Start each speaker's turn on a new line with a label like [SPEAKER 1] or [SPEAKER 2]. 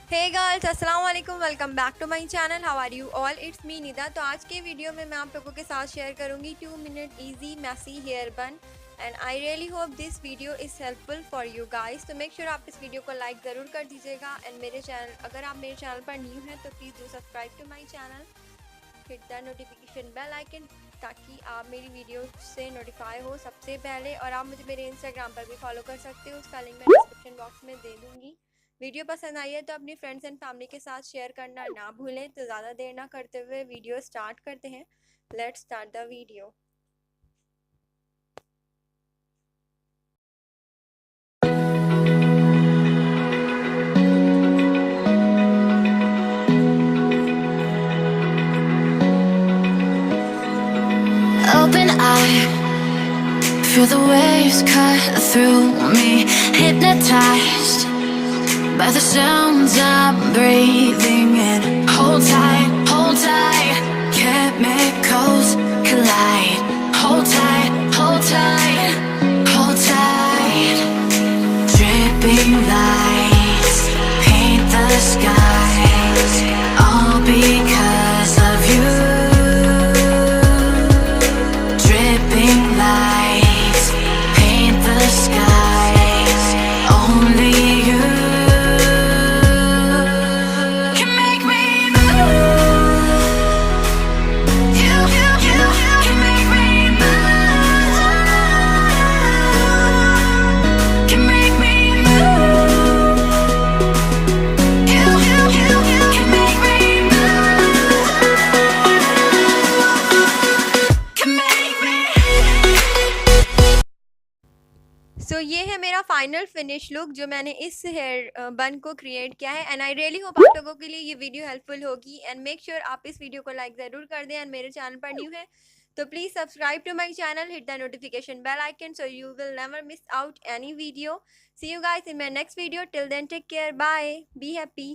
[SPEAKER 1] हे girls, अस्सलाम वालेकुम। Welcome back to my channel. How are you all? It's me Nida. तो आज के वीडियो में मैं आप लोगों के साथ शेयर करूंगी 2 मिनट इजी मैसी हेयर बन and I really hope this video is helpful for you guys. तो मेक श्योर आप इस वीडियो को लाइक ज़रूर कर दीजिएगा एंड अगर आप मेरे चैनल पर न्यू हैं तो please do subscribe to my channel, hit the notification bell icon ताकि आप मेरी वीडियो से नोटिफाई हो सबसे पहले। और आप मुझे मेरे इंस्टाग्राम पर भी फॉलो कर सकते हो, उसका लिंक मैं डिस्क्रिप्शन बॉक्स में दे दूँगी। वीडियो पसंद आई है तो अपनी फ्रेंड्स एंड फैमिली के साथ शेयर करना ना भूलें। तो ज़्यादा देर ना करते हुए वीडियो स्टार्ट करते हैं। Let's start the video.
[SPEAKER 2] Open eye, feel the waves cut through me, hypnotized by the sounds I'm breathing in. Hold tight, chemicals collide. Hold tight, hold tight, hold tight. Dripping lights paint the skies, all because of you. Dripping lights paint the skies, only you can make me move. You can make me move. Can make me move. You can make me move. Can make me.
[SPEAKER 1] सो ये है मेरा final finish look जो मैंने इस hair बन को create किया है एंड आई रियली होप आप लोगों के लिए ये वीडियो हेल्पफुल होगी एंड मेक श्योर आप इस वीडियो को लाइक ज़रूर कर दें एंड मेरे चैनल पर न्यू है तो please subscribe to my channel, hit the notification bell icon so you will never miss out any video. See you guys in my next video. Till then take care, bye, be happy.